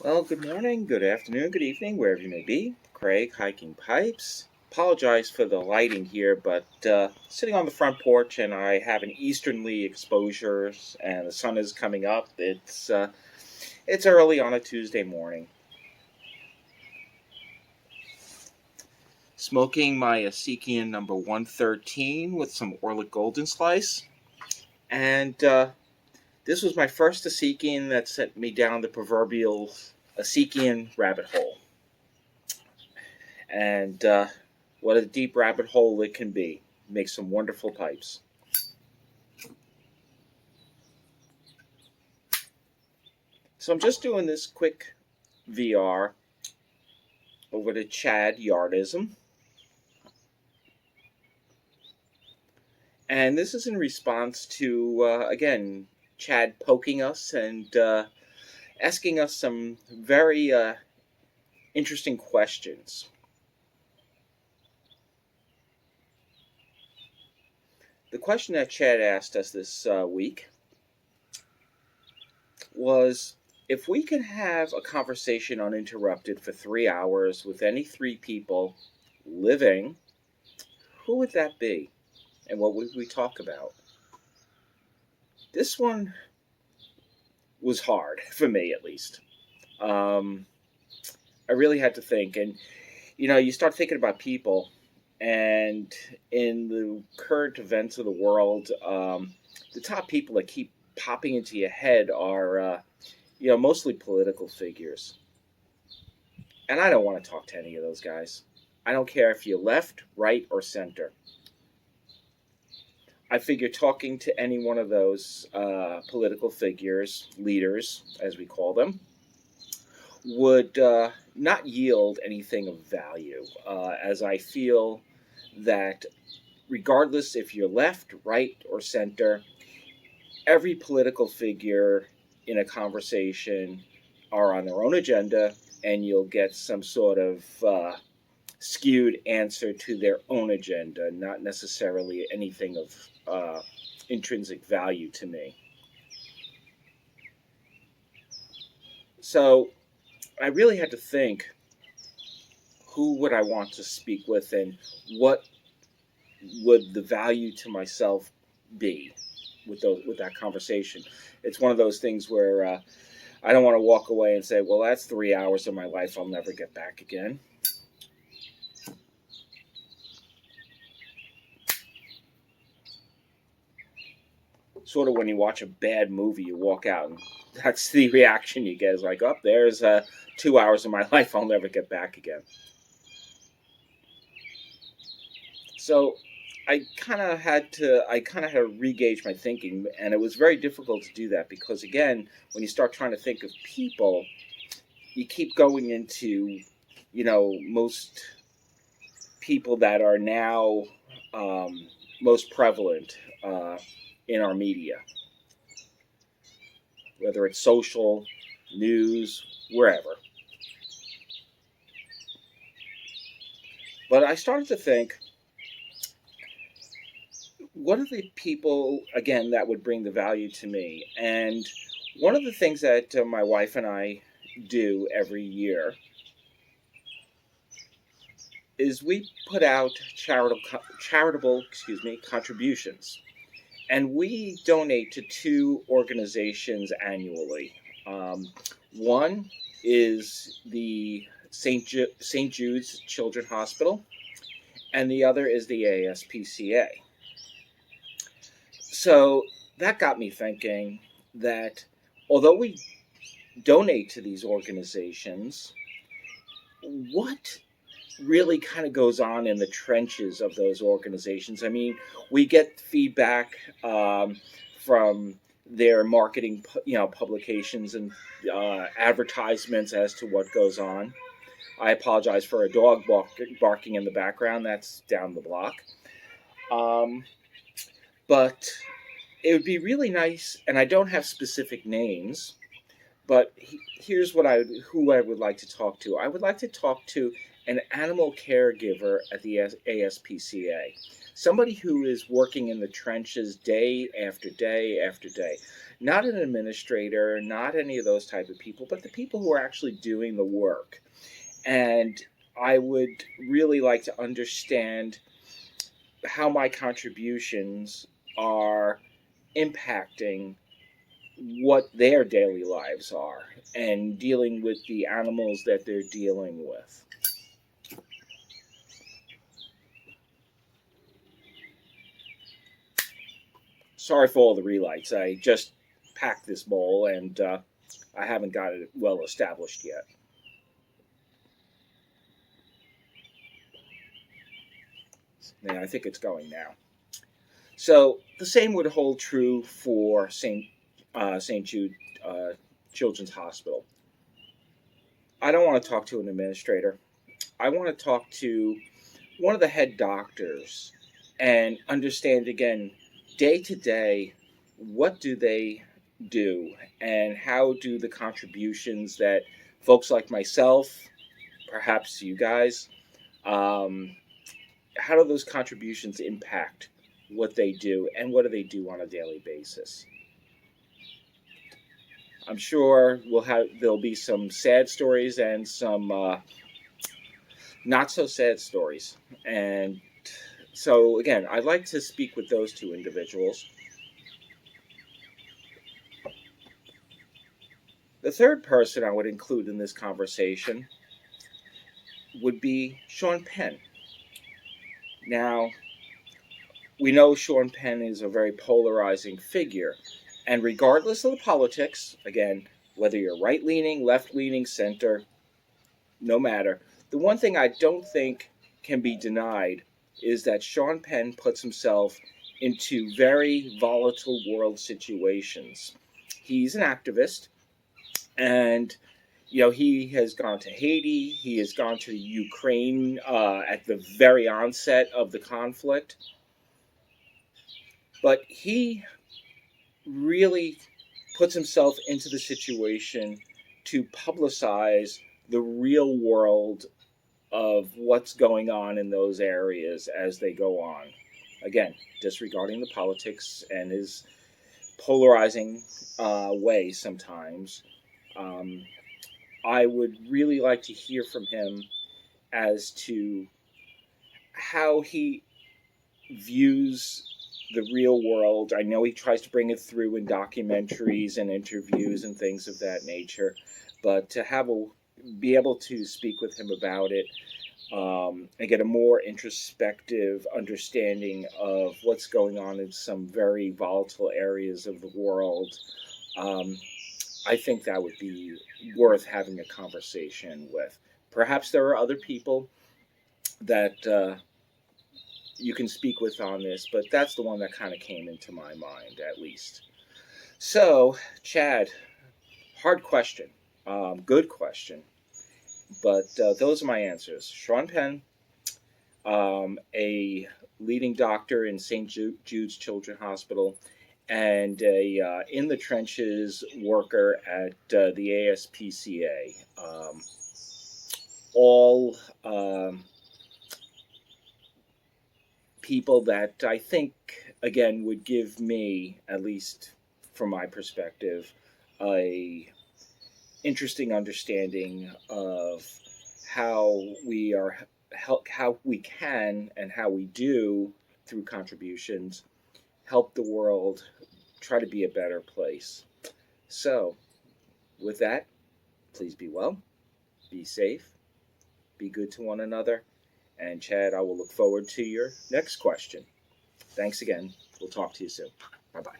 Well, good morning, good afternoon, good evening, wherever you may be. Craig, Hiking Pipes. Apologize for the lighting here, but sitting on the front porch and I have an easternly exposure and the sun is coming up. It's early on a Tuesday morning. Smoking my Asikian number 113 with some Orlick Golden Slice. And this was my first Asikian that sent me down the proverbial Asikian rabbit hole. And what a deep rabbit hole it can be. Makes some wonderful pipes. So I'm just doing this quick VR over to Chad Yardism. And this is in response to, again, Chad poking us and asking us some very interesting questions. The question that Chad asked us this week was, if we could have a conversation uninterrupted for 3 hours with any three people living, who would that be? And what would we talk about? This one was hard, for me at least. I really had to think. And, you start thinking about people, and in the current events of the world, the top people that keep popping into your head are, mostly political figures. And I don't want to talk to any of those guys. I don't care if you're left, right, or center. I figure talking to any one of those political figures, leaders, as we call them, would not yield anything of value, as I feel that regardless if you're left, right, or center, every political figure in a conversation are on their own agenda, and you'll get some sort of skewed answer to their own agenda, not necessarily anything of intrinsic value to me. So I really had to think, who would I want to speak with, and what would the value to myself be with that conversation? It's one of those things where I don't want to walk away and say, well, that's 3 hours of my life I'll never get back again. Sort of when you watch a bad movie, you walk out and that's the reaction you get, is like, oh, there's 2 hours of my life I'll never get back again. So I kind of had to re-gauge my thinking, and it was very difficult to do that because, again, when you start trying to think of people, you keep going into, most people that are now most prevalent in our media, whether it's social, news, wherever. But I started to think, what are the people, again, that would bring the value to me? And one of the things that my wife and I do every year is we put out charitable contributions. And we donate to two organizations annually. One is the St. Jude's Children's Hospital, and the other is the ASPCA. So that got me thinking that although we donate to these organizations, what really kind of goes on in the trenches of those organizations? I mean, we get feedback from their marketing, publications and advertisements as to what goes on. I apologize for a dog barking in the background. That's down the block. But it would be really nice, and I don't have specific names, but here's who I would like to talk to. I would like to talk to an animal caregiver at the ASPCA, somebody who is working in the trenches day after day after day. Not an administrator, not any of those type of people, but the people who are actually doing the work. And I would really like to understand how my contributions are impacting what their daily lives are and dealing with the animals that they're dealing with. Sorry for all the relights. I just packed this bowl and I haven't got it well established yet. Yeah, I think it's going now. So the same would hold true for St. Jude Children's Hospital. I don't want to talk to an administrator. I want to talk to one of the head doctors and understand again, day to day, what do they do and how do the contributions that folks like myself, perhaps you guys, um, how do those contributions impact what they do and what do they do on a daily basis? I'm sure there'll be some sad stories and some not so sad stories. And so again, I'd like to speak with those two individuals. The third person I would include in this conversation would be Sean Penn. Now, we know Sean Penn is a very polarizing figure, and regardless of the politics, again, whether you're right-leaning, left-leaning, center, no matter, the one thing I don't think can be denied is that Sean Penn puts himself into very volatile world situations. He's an activist, and he has gone to Haiti, he has gone to Ukraine at the very onset of the conflict, but he really puts himself into the situation to publicize the real world of what's going on in those areas as they go on. Again, disregarding the politics and his polarizing way sometimes. I would really like to hear from him as to how he views the real world. I know he tries to bring it through in documentaries and interviews and things of that nature, but to be able to speak with him about it and get a more introspective understanding of what's going on in some very volatile areas of the world, I think that would be worth having a conversation with. Perhaps there are other people that you can speak with on this, but that's the one that kind of came into my mind, at least. So, Chad, hard question, good question, but those are my answers. Sean Penn, a leading doctor in St. Jude's Children's Hospital, and a in the trenches worker at the ASPCA. All people that I think, again, would give me, at least from my perspective, a interesting understanding of how how we can and how we do through contributions help the world try to be a better place. So, with that, please be well, be safe, be good to one another, and Chad, I will look forward to your next question. Thanks again. We'll talk to you soon. Bye bye.